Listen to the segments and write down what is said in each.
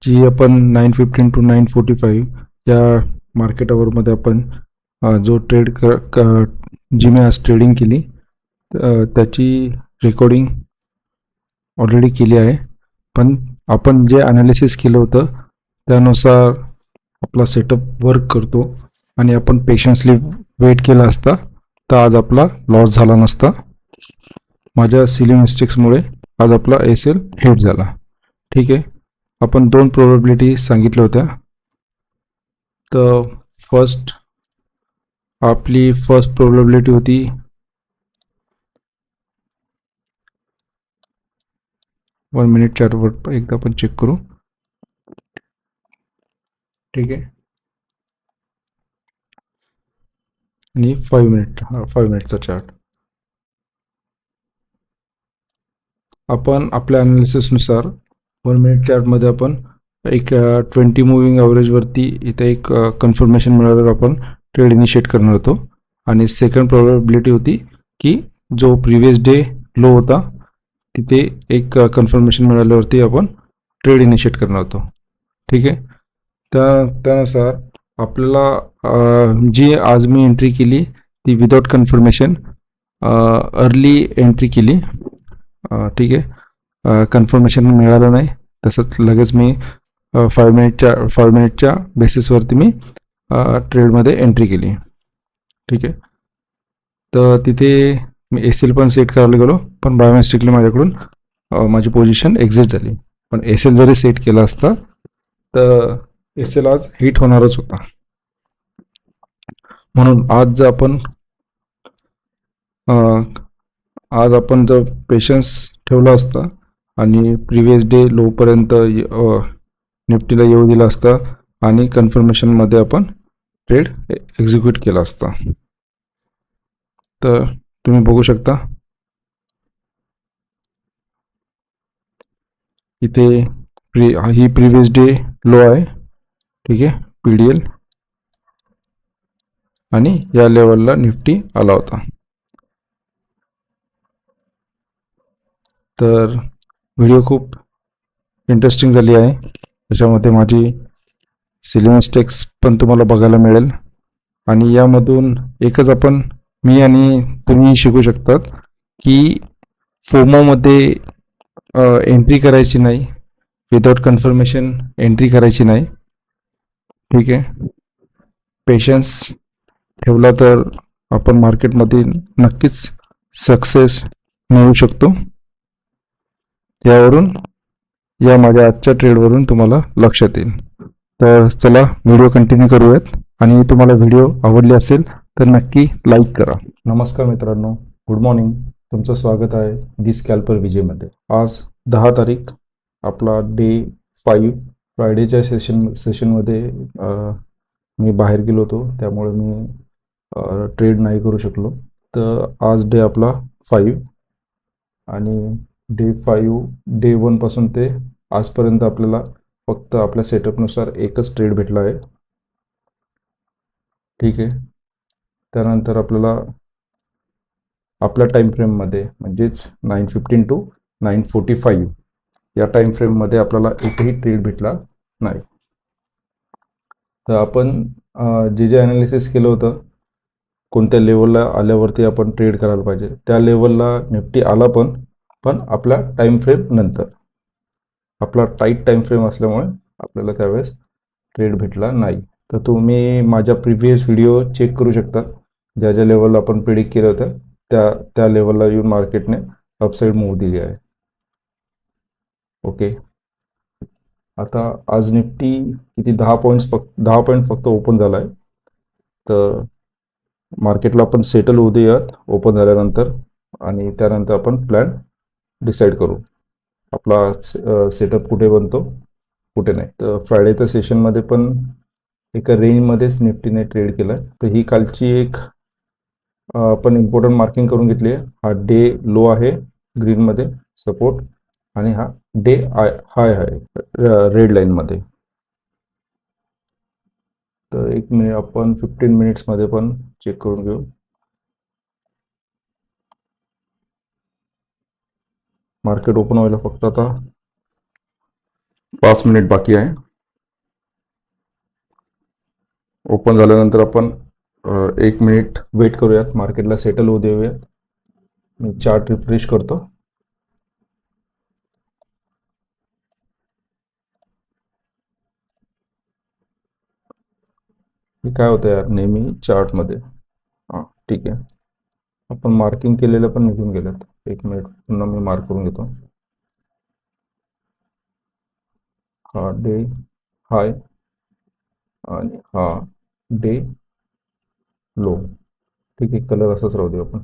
जी आपण 9:15 to 9:45 या market आवरमध्ये आपण जो जी मी आज ट्रेडिंग केली त्याची रेकॉर्डिंग ऑलरेडी केली आहे. पण आपण जे ॲनालिसिस केलं होतं त्यानुसार आपला सेटअप वर्क करतो आणि आपण पेशन्सली वेट केला असता तर आज आपला लॉस झाला नसता. माझ्या सिली मिस्टेक्समुळे आज आपला एल हिट झाला. ठीक आहे. आपण दोन प्रोबॅबिलिटी सांगितल्या होत्या. तर आपली फर्स्ट प्रोबॅबिलिटी होती 1 मिनिट चार्टवर एकदा आपण चेक करू. ठीक आहे. आणि 5 मिनिटचा चार्ट आपण आपल्या ॲनालिसिसनुसार 1 मिनिट चार्टमध्ये आपण एक 20 मुव्हिंग ॲव्हरेजवरती इथे एक कन्फर्मेशन मिळाल्यावर आपण ट्रेड इनिशिएट करणार होतो. आणि सेकंड प्रोबॅबिलिटी होती की जो प्रिव्हियस डे लो होता तिथे एक कन्फर्मेशन मिळाल्यावरती आपण ट्रेड इनिशिएट करणार होतो. ठीक आहे. त्यानुसार आपल्याला जी आज मी एंट्री केली ती विदाउट कन्फर्मेशन अर्ली एंट्री केली. ठीक आहे. कन्फर्मेशन मिळालं नाही. तसंच लगेच मी 5 मिनिटच्या बेसिसवरती मी ट्रेडमध्ये एंट्री केली. ठीक आहे. तर तिथे मी एल पण सेट करायला गेलो पण बाय मिस्टेकली माझ्याकडून माझी पोझिशन एक्झिट झाली. पण एल जरी सेट केला असता तर एल आज हिट होणारच होता. म्हणून आज आपण जर पेशन्स ठेवला असता आणि प्रिव्हियस डे लोपर्यंत निफ्टीला येऊ दिला असता आणि कन्फर्मेशनमध्ये आपण ट्रेड एक्झिक्यूट केला असता. तर तुम्ही बघू शकता इथे ही प्रिव्हियस डे लो आहे. ठीक आहे. PDL आणि या लेवलला निफ्टी आला होता. तर व्हिडिओ खूप इंटरेस्टिंग झाली आहे. त्याच्यामध्ये माझी सिली मिस्टेक्स पण तुम्हाला बघायला मिळेल आणि यामधून एकच मी आणि तुम्ही शिकू शकतात की फोमोमध्ये एंट्री करायची नाही. विदाउट कन्फर्मेशन एंट्री करायची नाही. ठीक आहे. पेशन्स ठेवला तर आपण मार्केटमध्ये नक्कीच सक्सेस मिळू शकतो. यावरून माझ्या आजच्या ट्रेडवरून तुम्हाला लक्षात येईल. तर चला व्हिडिओ कंटिन्यू करूयात आणि तुम्हाला व्हिडिओ आवडले असेल तर नक्की लाईक करा. नमस्कार मित्रांनो, गुड मॉर्निंग. तुमचं स्वागत आहे दी स्कॅल्पर विजयमध्ये. आज 10 तारीख आपला डे 5. फ्रायडेच्या सेशनमध्ये मी बाहेर गेलो होतो त्यामुळे मी ट्रेड नाही करू शकलो. तर आज डे आपला 5 आणि डे 1 पासून ते आजपर्यंत आपल्याला फक्त आपल्या सेटअपनुसार एकच ट्रेड भेटला आहे. ठीक आहे. त्यानंतर आपल्याला आपल्या टाईम फ्रेममध्ये म्हणजेच 9:15 to 9:45 या टाईम फ्रेममध्ये आपल्याला एकही ट्रेड भेटला नाही. तर आपण जे ॲनालिसिस केलं होतं कोणत्या लेवलला आल्यावरती आपण ट्रेड करायला पाहिजे त्या लेवलला निफ्टी आला पण आपल्या टाईम फ्रेम नंतर. आपला टाईट टाईम फ्रेम असल्यामुळे आपल्याला त्यावेळेस ट्रेड भेटला नाही. तर तुम्ही माझ्या प्रिव्हियस व्हिडिओ चेक करू शकता. ज्या लेवलला आपण प्रिडिक्ट केलं होतं त्या लेवलला येऊन मार्केटने अपसाईड मूव्ह दिली आहे. ओके. आता आज निफ्टी किती 10 पॉईंट फक्त ओपन झाला आहे. तर मार्केटला आपण सेटल होऊ देऊयात ओपन झाल्यानंतर आणि त्यानंतर आपण प्लॅन डिसाईड करू आपला सेटअप कुठे बनतो कुठे नाही. तर फ्रायडेच्या सेशनमध्ये पण एका रेंजमध्येच निफ्टीने ट्रेड केला आहे. तर ही कालची एक आपण इम्पॉर्टंट मार्किंग करून घेतली आहे. हा डे लो आहे ग्रीनमध्ये सपोर्ट आणि हा डे हाय आहे रेड लाईनमध्ये. तर एक मिनिट आपण 15 मिनिट्समध्ये पण चेक करून घेऊ. मार्केट ओपन व्हायला फक्त आता 5 मिनिट बाकी आहे. ओपन झाल्यानंतर आपण 1 मिनिट वेट करूयात, मार्केटला सेटल होऊ देऊयात. मी चार्ट रिफ्रेश करतो. हे काय होतं यार नेहमी चार्टमध्ये. हां ठीक आहे, आपण मार्किंग केलेलं पण निघून गेलेत. 1 मिनिट पुन्हा मी मार्क करून घेतो. हा डे हाय आणि हा डे लो. ठीक आहे, कलर असाच राहू देऊ आपण,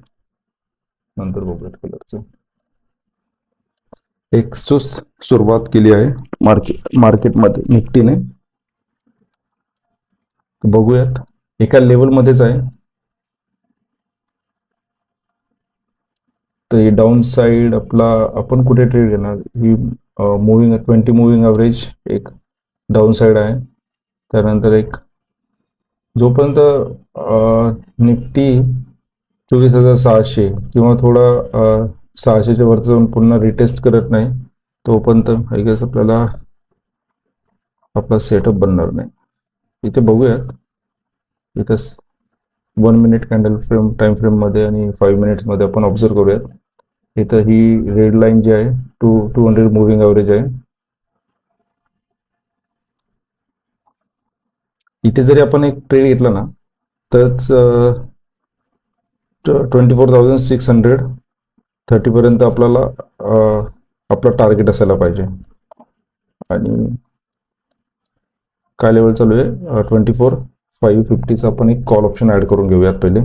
नंतर बघूयात कलरचं. एक सुरुवात केली आहे मार्केटमध्ये निफ्टीने. बघूयात, एका लेवलमध्येच आहे. तर ही डाऊन साईड आपला, आपण कुठे ट्रेड घेणार? ही मुव्हिंग 20 मुव्हिंग ॲव्हरेज एक डाऊन साईड आहे. त्यानंतर एक जोपर्यंत निफ्टी 24,600 किंवा थोडा 600च्या वरचं जाऊन पुन्हा रिटेस्ट करत नाही, तोपर्यंत आय गेस आपल्याला आपला सेटअप बनणार नाही. इथे बघूयात, इथं 1 मिनिट कॅन्डल फ्रेम टाइम फ्रेममध्ये आणि 5 मिनिट्समध्ये आपण ऑब्झर्व करूयात. इथं ही रेड लाईन जी आहे 200 मुव्हिंग ॲव्हरेज आहे. इथे जरी आपण एक ट्रेड घेतला ना, तरच 24,630 आपल्याला आपला टार्गेट असायला पाहिजे. आणि काय लेवल चालू आहे? 24,550चा आपण एक कॉल ऑप्शन ॲड करून घेऊयात पहिले.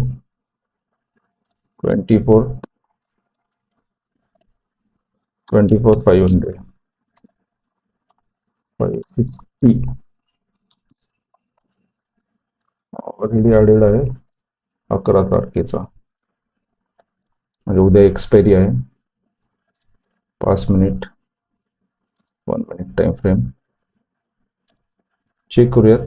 24,500 550 ऑलरेडी ॲडेड आहे 11 तारखेचा, म्हणजे उद्या एक्सपायरी आहे. 5 minute 1 minute time frame check करूयात.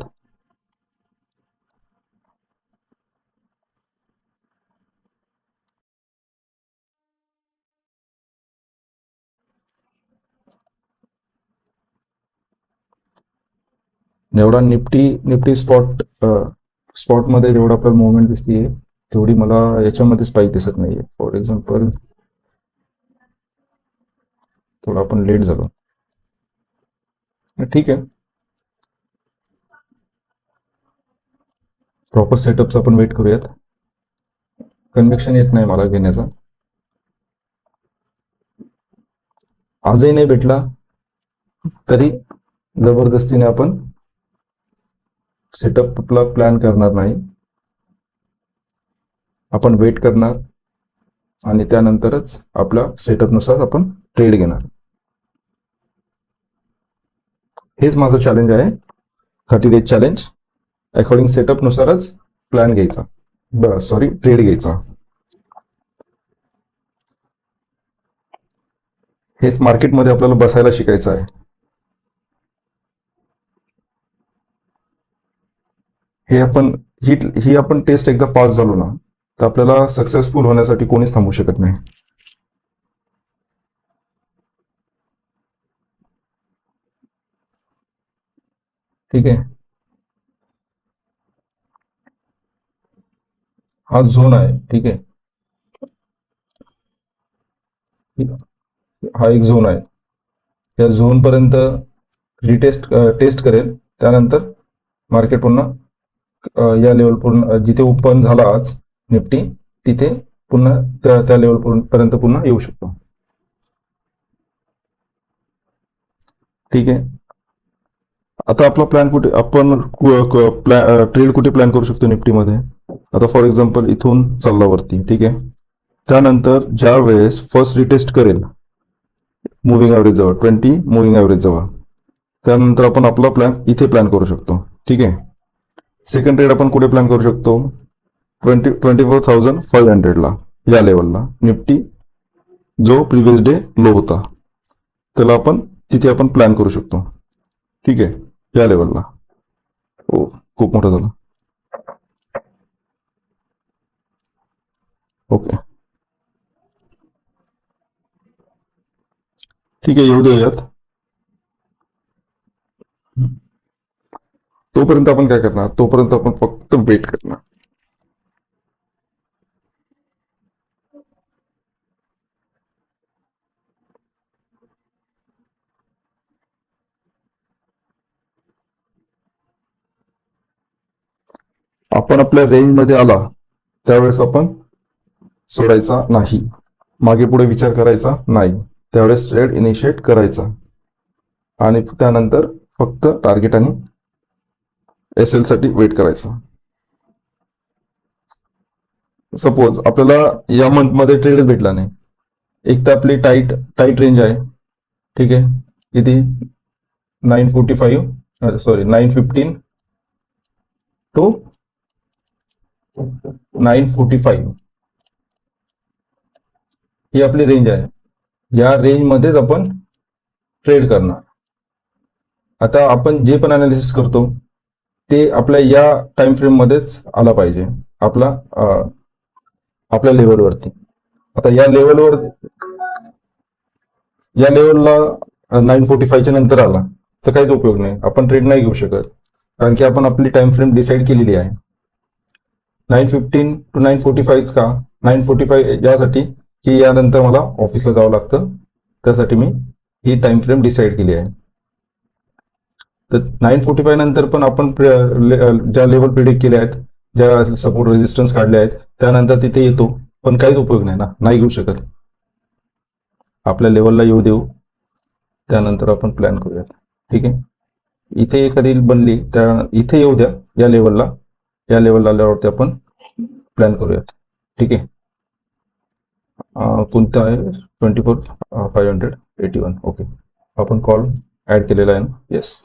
जेवढा निफ्टी स्पॉटमध्ये जेवढा आपल्याला मुवमेंट दिसते, तेवढी मला याच्यामध्ये स्पाईक दिसत नाहीये. फॉर एक्झाम्पल, थोडं आपण लेट झालो. ठीक आहे, प्रॉपर सेटअपचा आपण वेट करूयात. कन्व्हिक्शन येत नाही मला घेण्याचा. आजही नाही भेटला तरी जबरदस्तीने आपण सेटअप आपला प्लॅन करणार नाही. आपण वेट करणार आणि त्यानंतरच आपल्या सेटअपनुसार आपण ट्रेड घेणार. हेच माझं चॅलेंज आहे, 30 डेज चॅलेंज. अकॉर्डिंग सेटअपनुसारच प्लॅन घ्यायचा, ट्रेड घ्यायचा. हेच मार्केटमध्ये आपल्याला बसायला शिकायचं आहे. ही आपण टेस्ट एकदा पास झालो ना, तर आपल्याला सक्सेसफुल होण्यासाठी कोणीच थांबू शकत नाही. ठीक आहे, हा झोन आहे. ठीक आहे, हा एक झोन आहे. या झोन पर्यंत टेस्ट करेल, त्यानंतर मार्केट पुन्हा या लेवल पूर्ण जिथे ओपन झाला आज निफ्टी, तिथे पुन्हा त्या लेवल पर्यंत पुन्हा येऊ शकतो. ठीक आहे, आता आपला प्लॅन कुठे, आपण ट्रेड कुठे प्लॅन करू शकतो निफ्टीमध्ये? आता फॉर एक्झाम्पल इथून चालला वरती. ठीक आहे, त्यानंतर ज्या वेळेस फर्स्ट रिटेस्ट करेल मुव्हिंग ॲव्हरेज जवळ, 20 मुव्हिंग ॲव्हरेज जवळ, त्यानंतर आपण आपला प्लॅन इथे प्लॅन करू शकतो. ठीक आहे, सेकंड ट्रेड आपण कुठे प्लॅन करू शकतो? 24,500ला, या लेवलला निफ्टी जो प्रिव्हियस डे लो होता, त्याला आपण तिथे आपण प्लॅन करू शकतो. ठीक आहे, या लेवलला. हो, खूप मोठा झाला. ओके, ठीक आहे, येऊ देऊयात. तोपर्यंत आपण काय करणार, तोपर्यंत आपण फक्त वेट करणार. आपण आपल्या रेंज मध्ये आला त्यावेळेस आपण सोडायचा नाही, मागे पुढे विचार करायचा नाही, त्यावेळेस ट्रेड इनिशिएट करायचा आणि त्यानंतर फक्त टार्गेट आणि एसएल साठी वेट करायचा. सपोज आपल्याला या मंथ मध्ये ट्रेड भेटला नाही, एक तर आपली टाईट रेंज आहे, ठीक आहे, किती 945 सॉरी 915 टू 945 ही आपली रेंज आहे. या रेंज मध्येच आपण ट्रेड करणार. आता आपण जे पण अनालिसिस करतो ते आपल्या या टाइम फ्रेम मध्येच आला पाहिजे, आपल्या लेवलवरती. आता या लेवलला 945च्या नंतर आला तर काहीच उपयोग नाही, आपण ट्रेड नाही घेऊ शकत, कारण की आपण आपली टाइम फ्रेम डिसाईड केलेली आहे. 915 टू 945 का 945 यासाठी की यानंतर मला ऑफिसला जावं लागतं, त्यासाठी मी ही टाइम फ्रेम डिसाईड केली आहे. तर 945 नंतर पण आपण ज्या लेवल प्रिडिक्ट केल्या आहेत, ज्या सपोर्ट रेजिस्टन्स काढले आहेत, त्यानंतर तिथे येतो, पण काहीच उपयोग नाही ना, नाही घेऊ शकत. आपल्या लेवलला येऊ देऊ, त्यानंतर आपण प्लॅन करूयात. ठीक आहे, इथे कधी बनली त्या इथे येऊ द्या, या लेवलला आल्यावरती आपण प्लॅन करूयात. ठीक आहे, कोणतं आहे 24,581. ओके, आपण कॉल ऍड केलेला आहे ना. येस,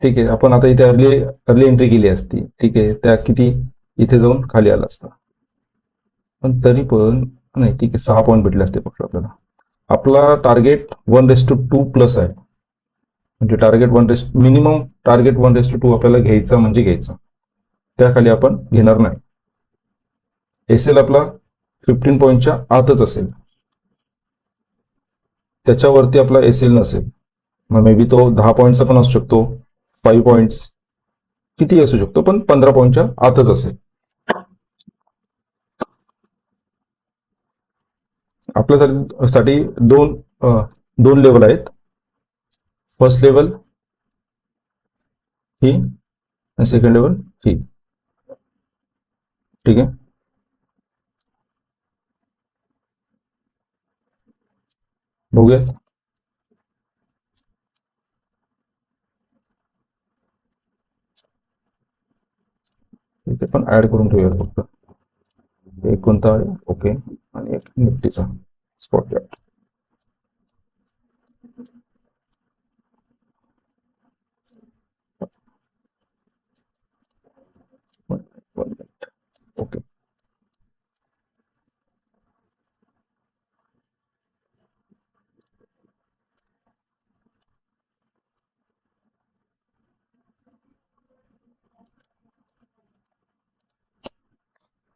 ठीक आहे. आपण आता इथे अर्ली एंट्री केली असती, ठीक आहे, त्या किती इथे जाऊन खाली आला असता, पण तरी पण नाही, ठीक आहे, 6 पॉईंट भेटले असते फक्त आपल्याला. आपला टार्गेट 1:2 प्लस आहे, म्हणजे टार्गेट मिनिमम टार्गेट 1:2 आपल्याला घ्यायचा म्हणजे घ्यायचा, त्याखाली आपण घेणार नाही. एसएल आपला 15 पॉईंटच्या आतच असेल, त्याच्यावरती आपला एसएल नसेल, मग मे बी तो 10 पॉईंटचा पण असू शकतो, 5 पॉईंट्स किती असू शकतो, पण 15 पॉईंटच्या आतच असेल. आपल्यासाठी दोन लेवल आहेत. फर्स्ट लेवल ही आणि सेकंड लेवल ही. ठीक आहे, बघूया. इथे पण ऍड करून ठेवूया फक्त. एक कोणता आहे, ओके, आणि एक निफ्टीचा स्पॉट चार्ट. ओके,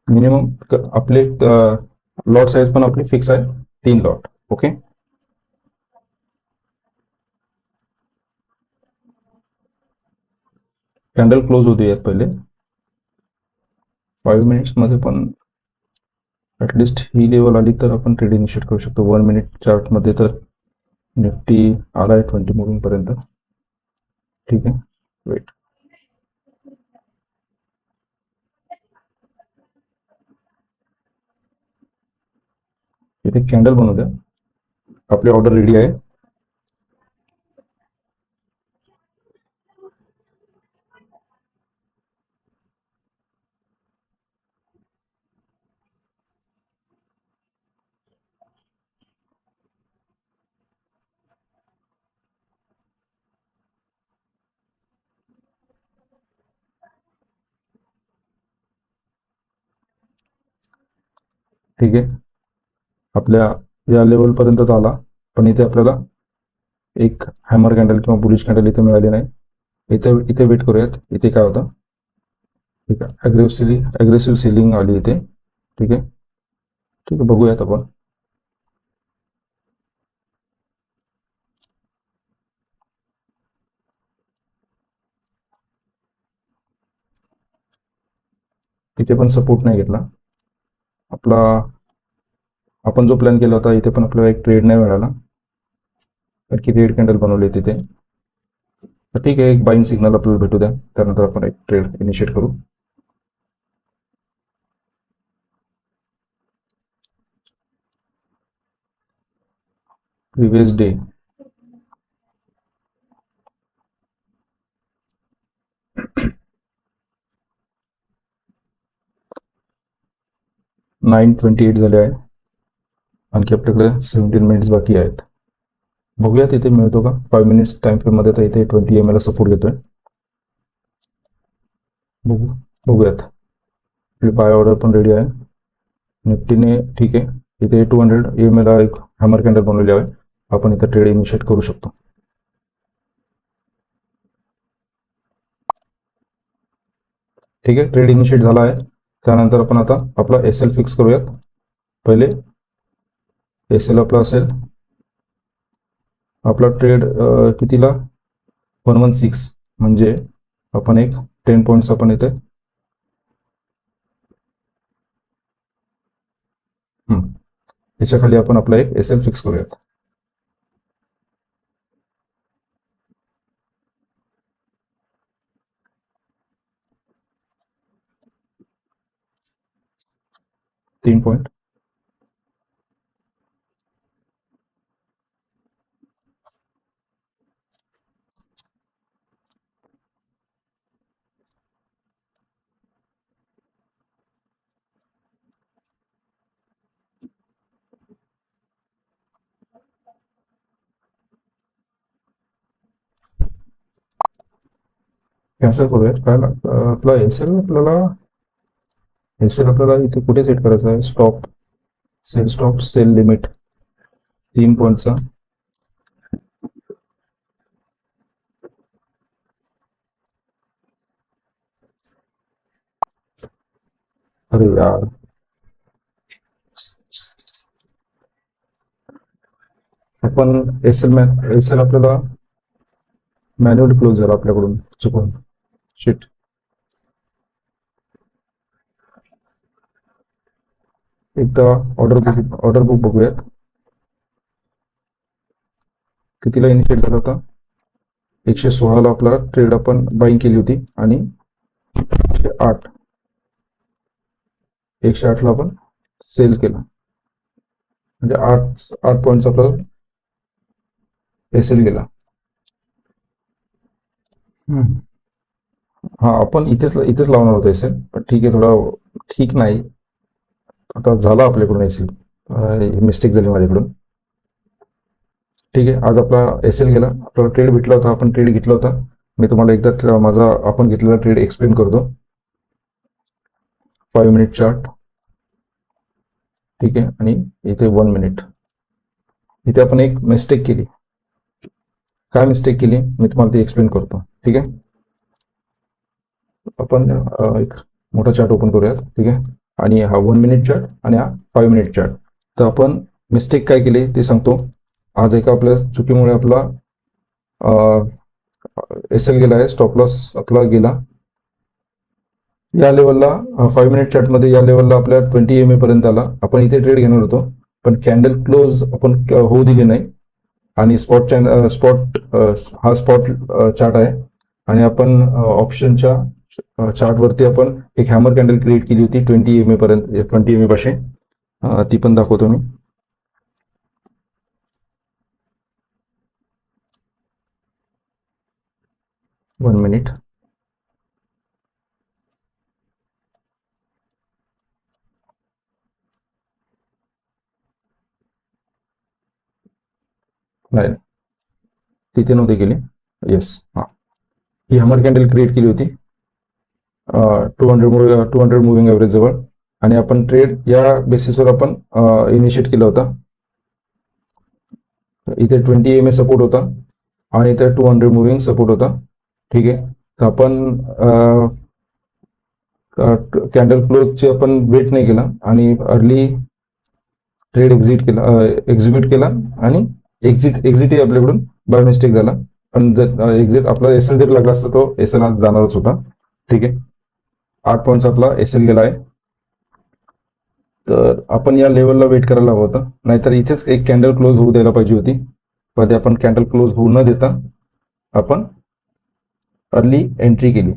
मिनिमम आपले लॉट साईज पण आपली फिक्स आहे 3 लॉट. ओके, कॅन्डल क्लोज होऊ देऊयात पहिले 5 मिनिट्स मध्ये, पण ऍटलिस्ट ही लेवल आली तर आपण ट्रेड इनिशिएट करू शकतो. 1 मिनिट चार्ट मध्ये तर निफ्टी आलाय 20 मुव्हिंग पर्यंत. ठीक आहे, वेट. इथे कॅन्डल बनवू द्या, आपली ऑर्डर रेडी आहे. ठीक आहे, आपल्या या लेवल पर्यंत आला, पण इथे आपल्याला एक हॅमर कॅन्डल किंवा बुलिश कॅन्डल इथे मिळाली नाही. इथे वेट करूयात, इथे काय होतं. ठीक आहे, अग्रेसिव्ह सेलिंग आली इथे. ठीक आहे, ठीक आहे, बघूयात आपण. इथे पण सपोर्ट नाही घेतला आपला. आपण जो प्लॅन केला होता इथे पण आपल्याला एक ट्रेड नाही मिळाला, कारण की रेड कॅन्डल बनवली तिथे. तर ठीक आहे, एक बाईंग सिग्नल आपल्याला भेटू द्या, त्यानंतर आपण एक ट्रेड इनिशिएट करू. प्रिव्हियस डे 9:28 झाले आहे, आणखी आपल्याकडे 17 मिनिट्स बाकी आहेत. बघूयात इथे मिळतो का 5 मिनिट्स टाइम फ्रेम मध्ये. तर इथे 20 ml सपोर्ट घेतोय, बघूयात. आपली बाय ऑर्डर पण रेडी आहे निफ्टीने. ठीक आहे, इथे 200 ml एक हॅमर कॅन्डल बनवली आहे, आपण इथे ट्रेड इनिशिएट करू शकतो. ठीक आहे, ट्रेड इनिशिएट झाला आहे. त्यानंतर आपण आता आपला SL फिक्स करूयात. पहिले SL आपला असेल, आपला ट्रेड कितीला 116, म्हणजे आपण एक 10 पॉईंट्स आपण इथे याच्या खाली आपण आपला एक SL फिक्स करूयात. तीन पॉइंट. कॅन्सल करूयात. काय आपला एसएल आपल्याला इथे कुठे सेट करायचा आहे? स्टॉप सेल लिमिट 3 पॉईंटचा. अरे यार, आपण एसएल आपल्याला मॅन्युअल क्लोज झाला आपल्याकडून चुकून. शिट. एकदा ऑर्डर बुक बघूयात कितीला इनिशिएट झाला होता. 116ला आपला ट्रेड आपण बाईंग केली होती, आणि 108ला आपण सेल केला, म्हणजे 8 पॉईंटचा आपला एसएल गेला. हा, आपण इथेच लावणार होतो एसएल, पण ठीक आहे, थोडा ठीक नाही आता झाला आपल्याकडून एसएल. मिस्टेक झाली माझ्याकडून. ठीक आहे, आज आपला एसएल गेला, आपल्याला ट्रेड भेटला होता, आपण ट्रेड घेतला होता. मी तुम्हाला एकदा माझा आपण घेतलेला ट्रेड एक्सप्लेन करतो. 5 मिनिट चार्ट. ठीक आहे, आणि इथे 1 मिनिट. इथे आपण एक मिस्टेक केली. काय मिस्टेक केली मी तुम्हाला ते एक्सप्लेन करतो. ठीक आहे, आपण एक मोठा चार्ट ओपन करूयात. ठीक आहे, आणि हा 1 मिनिट चार्ट आणि हा 5 मिनिट चार्ट. तर आपण मिस्टेक काय केली ते सांगतो. आज एका आपल्या चुकीमुळे आपला एसएल गेला आहे, स्टॉप लॉस आपला गेला या लेवलला. 5 मिनिट चार्टमध्ये या लेवलला आपल्या 20 MA पर्यंत आला. आपण इथे ट्रेड घेणार होतो, पण कॅन्डल क्लोज आपण होऊ दिली नाही, आणि हा स्पॉट चार्ट आहे, आणि आपण ऑप्शनच्या चार्टवरती आपण एक हॅमर कॅन्डल क्रिएट केली होती 20 MA पर्यंत, 20 MA पाशी. ती पण दाखवतो मी. One minute. नाही, तिथे नव्हते केले. येस, हां, ही हॅमर कॅन्डल क्रिएट केली होती 200 मुव्हिंग ॲव्हरेज जवळ, आणि आपण ट्रेड या बेसिसवर आपण इनिशिएट केला होता. इथे 20 MA सपोर्ट होता, आणि इथे 200 मुव्हिंग सपोर्ट होता. ठीक आहे, तर आपण कॅन्डल क्लोजचे आपण वेट नाही केला, आणि अर्ली ट्रेड एक्झिक्यूट केला, आणि एक्झिटही आपल्याकडून बाय मिस्टेक झाला. पण जर एक्झिट आपला एसएल जर लागला असता तो एसएल आज जाणारच होता. ठीक आहे, 8 पॉईंटचा आपला एसएल गेला आहे. तर आपण या लेवलला वेट करायला हवं होतं, नाहीतर इथेच एक कॅन्डल क्लोज होऊ द्यायला पाहिजे होती. पण आपण कॅन्डल क्लोज होऊ न देता आपण अर्ली एंट्री केली.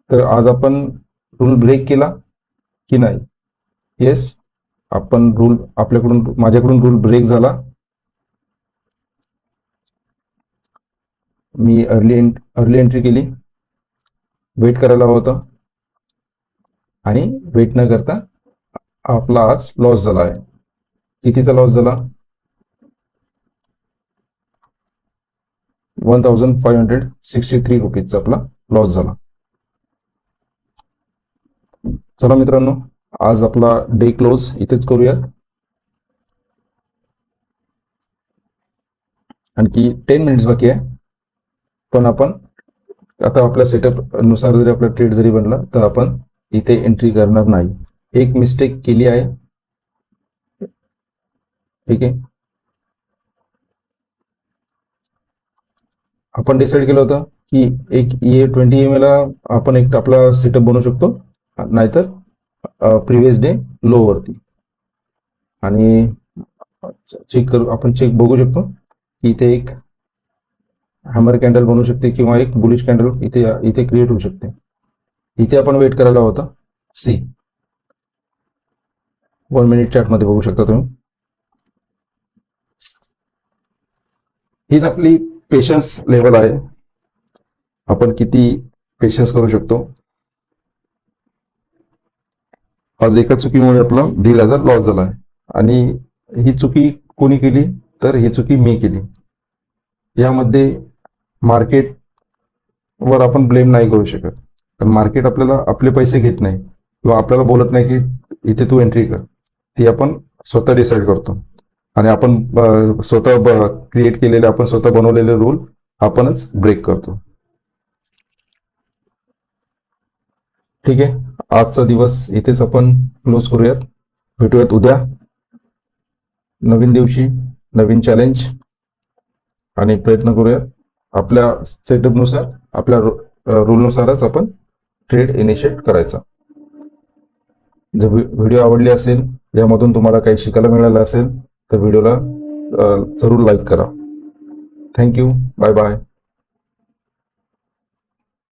तर आज आपण रूल ब्रेक केला की नाही? येस, आपण माझ्याकडून रूल ब्रेक झाला. मी अर्ली एंट्री केली, वेट करायला हवं होतं, आणि वेट न करता आपला आज लॉस झाला आहे. कितीचा लॉस झाला? 1563 रुपीजचा आपला लॉस झाला. चला मित्रांनो, आज आपला डे क्लोज इथेच करूयात. आणखी 10 मिनिट्स बाकी आहे. पण आपण आता आपल्या सेटअप नुसार जरी आपला ट्रेड जरी बनला तर आपण इथे एंट्री करणार नाही. एक मिस्टेक केली आहे, ठीक आहे. आपण डिसाईड केलं होतं की एक 20 EMA ला आपण एक आपला सेटअप बनवू शकतो, नाहीतर प्रिव्हियस डे लो वरती. आणि आपण चेक बघू शकतो की इथे एक हॅमर कॅन्डल बनवू शकते किंवा एक बुलिश कॅन्डल इथे क्रिएट होऊ शकते. इथे आपण वेट करायला होता. सी 1 मिनिट चार्ट मध्ये बघू शकता तुम्ही. हीच आपली पेशन्स लेवल आहे. आपण किती पेशन्स करू शकतो. आज एका चुकीमुळे आपला 1,500 लॉस झाला आहे. आणि ही चुकी कोणी केली? तर ही चुकी मी केली. यामध्ये मार्केट वर आपण ब्लेम नाही करू शकत, कारण मार्केट आपल्याला आपले पैसे घेत नाही किंवा आपल्याला बोलत नाही की इथे तू एंट्री कर. ती आपण स्वतः डिसाईड करतो. आणि आपण स्वतः क्रिएट केलेले, आपण स्वतः बनवलेले रूल आपणच ब्रेक करतो. ठीक आहे, आजचा दिवस इथेच आपण क्लोज करूयात. भेटूयात उद्या नवीन दिवशी, नवीन चॅलेंज, आणि प्रयत्न करूयात आपल्या सेटअपनुसार, आपल्या रूलनुसारच आपण ट्रेड इनिशिएट करायचा. जर व्हिडिओ आवडली असेल, यामधून तुम्हाला काही शिकायला मिळालं असेल, तर व्हिडिओला जरूर लाईक करा. थँक्यू. Bye bye.